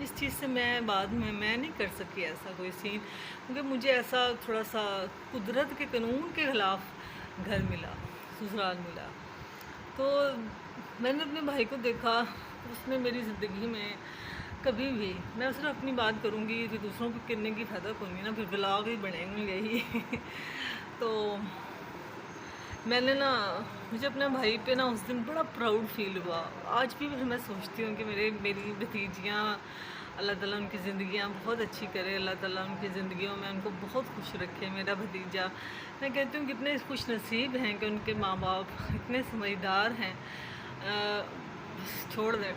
اس چیز سے میں بعد میں نہیں کر سکی ایسا کوئی سین، کیونکہ مجھے ایسا تھوڑا سا قدرت کے قانون کے خلاف گھر ملا، سسرال ملا۔ تو میں نے اپنے بھائی کو دیکھا، اس نے میری زندگی میں کبھی بھی، میں صرف اپنی بات کروں گی پھر دوسروں کو کرنے کی فائدہ کوئی نہیں نا، پھر بلاگ ہی بنیں گے یہی تو میں نے نا، مجھے اپنے بھائی پہ نا اس دن بڑا پراؤڈ فیل ہوا۔ آج بھی میں سوچتی ہوں کہ میری بھتیجیاں، اللہ تعالیٰ ان کی زندگیاں بہت اچھی کرے، اللہ تعالیٰ ان کی زندگیوں میں ان کو بہت خوش رکھے۔ میرا بھتیجا، میں کہتی ہوں کتنے خوش نصیب ہیں کہ ان کے ماں باپ اتنے سمجھدار ہیں۔ چھوڑ دیں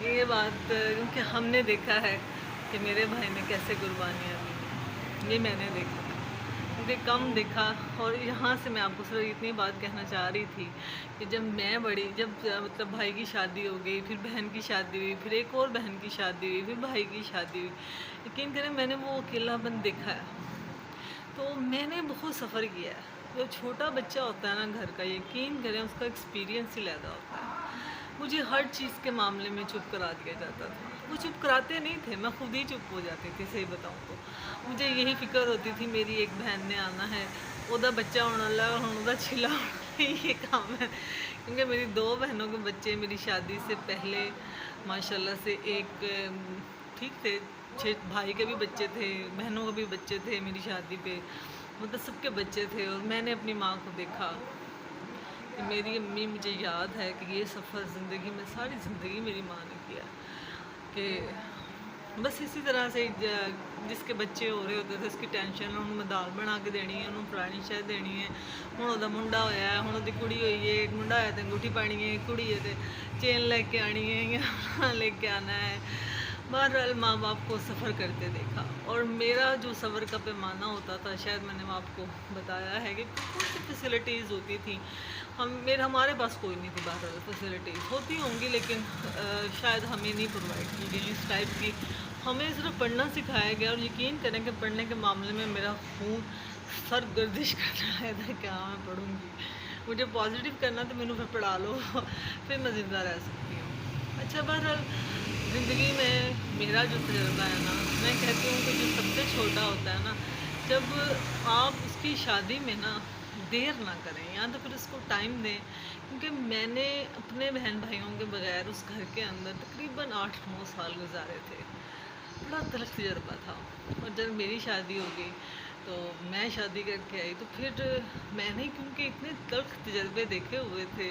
یہ بات، کیونکہ ہم نے دیکھا ہے کہ میرے بھائی نے کیسے قربانیاں دی، یہ میں نے دیکھا، کیونکہ کم دیکھا۔ اور یہاں سے میں آپ کو صرف اتنی بات کہنا چاہ رہی تھی کہ جب میں بڑی، جب مطلب بھائی کی شادی ہو گئی، پھر بہن کی شادی ہوئی، پھر ایک اور بہن کی شادی ہوئی، پھر بھائی کی شادی ہوئی، یقین کریں میں نے وہ اکیلا پن دیکھا ہے۔ تو میں نے بہت سفر کیا ہے۔ جو چھوٹا بچہ ہوتا ہے نا گھر کا، یقین کریں اس کا ایکسپیرینس ہی لیدا ہوتا ہے۔ مجھے ہر چیز کے معاملے میں چپ کرا دیا جاتا تھا، وہ چپ کراتے نہیں تھے، میں خود ہی چپ ہو جاتی تھی، صحیح بتاؤں تو۔ مجھے یہی فکر ہوتی تھی میری ایک بہن نے آنا ہے، وہ بچہ ہونے والا ہے، وہ چھلا یہ کام ہے، کیونکہ میری 2 بہنوں کے بچے میری شادی سے پہلے ماشاءاللہ سے ایک ٹھیک تھے، 6 بھائی کے بھی بچے تھے، بہنوں کے بھی بچے تھے میری شادی پہ، مطلب سب کے بچے تھے۔ اور میں نے اپنی ماں کو دیکھا کہ میری امی، مجھے یاد ہے کہ یہ سفر زندگی میں ساری زندگی میری ماں نے کیا، کہ بس اسی طرح سے جس کے بچے ہو رہے ہوتے تھے اس کی ٹینشن، انہوں دال بنا کے دینی ہے، انہوں فلانی شاہ دینی ہے، ہوں وہ منڈا ہویا ہے، ہوں وہ کڑی ہوئی ہے، ایک منڈا ہوا تو انگوٹھی پانی ہے، کڑی ہے تو چین لے کے آنی ہے یا لے کے آنا ہے۔ بہرحال ماں باپ کو سفر کرتے دیکھا، اور میرا جو سفر کا پیمانہ ہوتا تھا، شاید میں نے آپ کو بتایا ہے کہ کون سی فیسلٹیز ہوتی تھیں، ہمارے پاس کوئی نہیں تھی، بہرحال فیسلٹیز ہوتی ہوں گی لیکن شاید ہمیں نہیں پرووائڈ کی گئی اس ٹائپ کی۔ ہمیں صرف پڑھنا سکھایا گیا، اور یقین کریں کہ پڑھنے کے معاملے میں میرا خون سر گردش کرتا رہا تھا کہ ہاں میں پڑھوں گی، مجھے پازیٹیو کرنا تو مینوں پھر پڑھا لو پھر میں زندہ رہ سکتی ہوں۔ اچھا، بہرحال زندگی میں میرا جو تجربہ ہے نا، میں کہتی ہوں کہ جو سب سے چھوٹا ہوتا ہے نا، جب آپ اس کی شادی میں نا دیر نہ کریں، یا تو پھر اس کو ٹائم دیں، کیونکہ میں نے اپنے بہن بھائیوں کے بغیر اس گھر کے اندر تقریباً 8-9 سال گزارے تھے، بڑا تلخ تجربہ تھا۔ اور جب میری شادی ہو گئی تو میں شادی کر کے آئی، تو پھر میں نے کیونکہ اتنے تلخ تجربے دیکھے ہوئے تھے،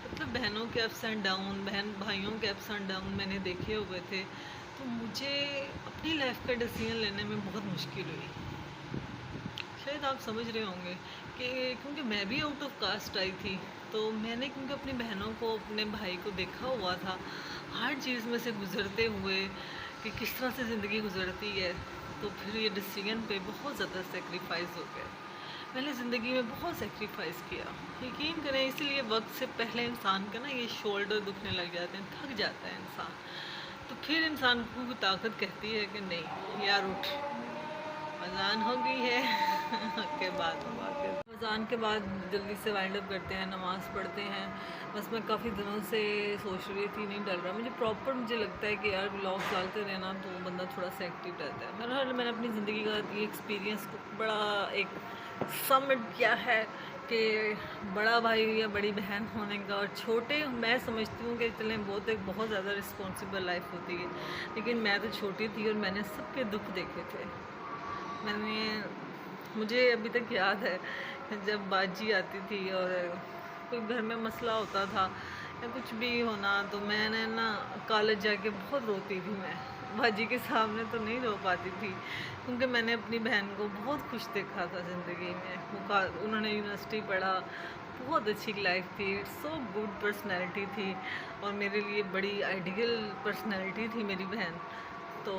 مطلب بہنوں کے اپس اینڈ ڈاؤن، بہن بھائیوں کے اپس اینڈ ڈاؤن میں نے دیکھے ہوئے تھے، تو مجھے اپنی لائف کا ڈیسیژن لینے میں بہت مشکل ہوئی۔ شاید آپ سمجھ رہے ہوں گے کہ کیونکہ میں بھی آؤٹ آف کاسٹ آئی تھی، تو میں نے کیونکہ اپنی بہنوں کو، اپنے بھائی کو دیکھا ہوا تھا ہر چیز میں سے گزرتے ہوئے کہ کس طرح سے زندگی گزرتی ہے، تو پھر یہ ڈیسیژن پہ بہت زیادہ سیکریفائز ہو گیا۔ میں نے زندگی میں بہت سیکریفائز کیا، یقین کریں، اسی لیے وقت سے پہلے انسان کا نا یہ شولڈر دکھنے لگ جاتے ہیں، تھک جاتا ہے انسان، تو پھر انسان کو طاقت کہتی ہے کہ نہیں یار اٹھ، اذان ہو گئی ہے کے بعد اذان کے بعد جلدی سے وائنڈ اپ کرتے ہیں، نماز پڑھتے ہیں۔ بس میں کافی دنوں سے سوچ رہی تھی، نہیں ڈل رہا مجھے پراپر، مجھے لگتا ہے کہ یار بلاگ ڈالتے رہنا تو بندہ تھوڑا سا ایکٹیو رہتا ہے۔ بہرحال میں نے اپنی زندگی کا یہ ایکسپیرینس کو بڑا ایک سمٹ کیا ہے کہ بڑا بھائی یا بڑی بہن ہونے کا، اور چھوٹے، میں سمجھتی ہوں کہ چلیں بہت زیادہ رسپانسبل لائف ہوتی ہے، لیکن میں تو چھوٹی تھی اور میں نے سب کے دکھ دیکھے تھے۔ مجھے ابھی تک یاد ہے جب باجی آتی تھی اور کوئی گھر میں مسئلہ ہوتا تھا یا کچھ بھی ہونا، تو میں نے نا کالج جا کے بہت روتی تھی، میں باجی کے سامنے تو نہیں رو پاتی تھی، کیونکہ میں نے اپنی بہن کو بہت خوش دیکھا تھا زندگی میں، انہوں نے یونیورسٹی پڑھا، بہت اچھی لائف تھی، سو گڈ پرسنالٹی تھی، اور میرے لیے بڑی آئیڈیل پرسنالٹی تھی میری بہن، تو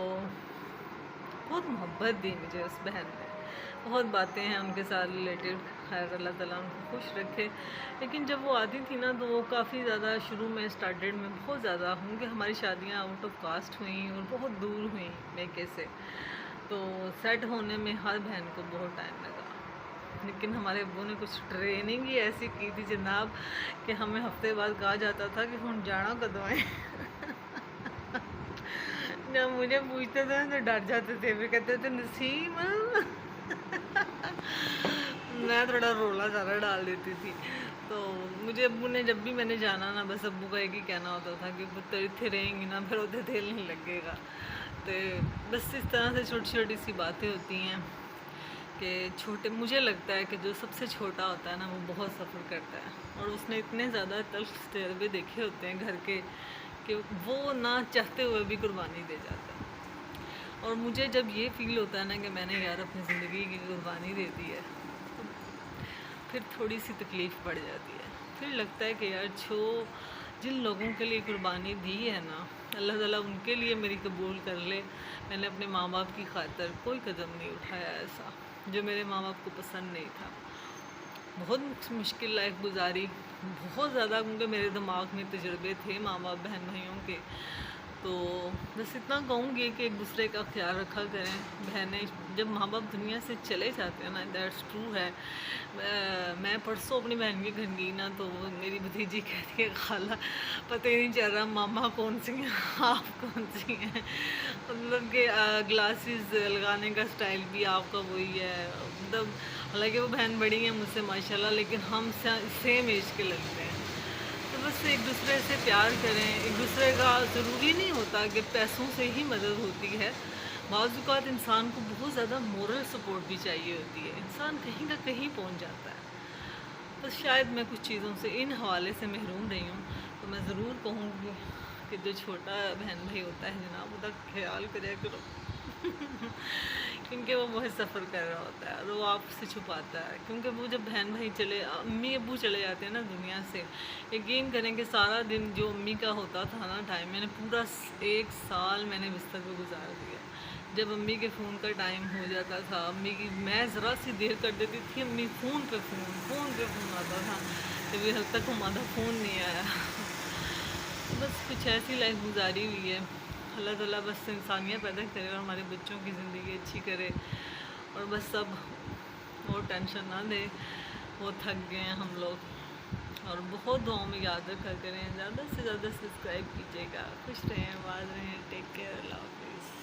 بہت محبت دی مجھے اس بہن نے، بہت باتیں ہیں ان کے ساتھ ریلیٹڈ، خیر اللہ تعالیٰ ان کو خوش رکھے۔ لیکن جب وہ آتی تھی نا تو وہ کافی زیادہ شروع میں اسٹارٹڈ میں بہت زیادہ ہوں کہ ہماری شادیاں آؤٹ آف کاسٹ ہوئیں اور بہت دور ہوئیں میکے سے، تو سیٹ ہونے میں ہر بہن کو بہت ٹائم لگا، لیکن ہمارے ابو نے کچھ ٹریننگ ہی ایسی کی تھی جناب کہ ہمیں ہفتے بعد کہا جاتا تھا کہ ہم جانا کدوں ہے جب مجھے پوچھتے تھے تو ڈر جاتے تھے، پھر کہتے تھے نسیم میں تھوڑا رولا زیادہ ڈال دیتی تھی. تو مجھے ابو نے جب بھی میں نے جانا نا، بس ابو کا ایک ہی کہنا ہوتا تھا کہ پتر اتنے رہیں گی نا پھر ادھر دل نہیں لگے گا. تو بس اس طرح سے چھوٹی چھوٹی سی باتیں ہوتی ہیں کہ مجھے لگتا ہے کہ جو سب سے چھوٹا ہوتا ہے نا وہ بہت سفر کرتا ہے، اور اس نے اتنے زیادہ تلخ تجربے دیکھے ہوتے ہیں گھر کے کہ وہ نہ چاہتے ہوئے بھی قربانی دے جاتا ہے. اور مجھے جب یہ فیل ہوتا ہے نا کہ میں نے یار اپنی زندگی کی قربانی دے دی ہے، تو پھر تھوڑی سی تکلیف پڑ جاتی ہے. پھر لگتا ہے کہ یار جن لوگوں کے لیے قربانی دی ہے نا، اللہ تعالیٰ ان کے لیے میری قبول کر لے. میں نے اپنے ماں باپ کی خاطر کوئی قدم نہیں اٹھایا ایسا جو میرے ماں باپ کو پسند نہیں تھا. بہت مشکل لائف گزاری، بہت زیادہ، کیونکہ میرے دماغ میں تجربے تھے ماں باپ بہن بھائیوں کے. تو بس اتنا کہوں گی کہ ایک دوسرے کا خیال رکھا کریں. بہنیں جب ماں باپ دنیا سے چلے جاتے ہیں نا، دیٹس ٹرو ہے. میں پرسوں اپنی بہن کے گھر گئی نا، تو میری بھتیجی کہتی ہے خالہ پتہ ہی نہیں چل رہا ماما کون سی ہیں آپ کون سی ہیں. مطلب کہ گلاسز لگانے کا اسٹائل بھی آپ کا وہی ہے. مطلب حالانکہ وہ بہن بڑی ہیں مجھ سے ماشاء اللہ، لیکن ہم سیم ایج کے لگتے ہیں. تو بس ایک دوسرے سے پیار کریں. ایک دوسرے کا ضروری نہیں ہوتا کہ پیسوں سے ہی مدد ہوتی ہے. بعض اوقات انسان کو بہت زیادہ مورل سپورٹ بھی چاہیے ہوتی ہے. انسان کہیں کا کہیں پہنچ جاتا ہے. بس شاید میں کچھ چیزوں سے ان حوالے سے محروم رہی ہوں. تو میں ضرور کہوں گی کہ جو چھوٹا بہن بھائی ہوتا ہے جناب، اس کا خیال کریا کرو کیونکہ وہ بہت سفر کر رہا ہوتا ہے اور وہ آپ سے چھپاتا ہے. کیونکہ وہ جب بہن بھائی امی ابو چلے جاتے ہیں نا دنیا سے، یقین کریں کہ سارا دن جو امی کا ہوتا تھا نا ٹائم، میں نے پورا 1 سال میں نے بستر پہ گزار دیا. جب امی کے فون کا ٹائم ہو جاتا تھا، امی کی میں ذرا سی دیر کر دیتی تھی، امی فون پہ فون آتا تھا. ابھی حد تک ہمارا فون نہیں آیا. بس کچھ ایسی لائف گزاری ہوئی ہے. اللہ تعالیٰ بس انسانیت پیدا کرے اور ہمارے بچوں کی زندگی اچھی کرے، اور بس سب اور ٹینشن نہ دے. بہت تھک گئے ہیں ہم لوگ. اور بہت دعاؤں میں یاد رکھا کریں. زیادہ سے زیادہ سبسکرائب کیجیے گا. خوش رہیں، آباد رہیں. Take care. اللہ حافظ.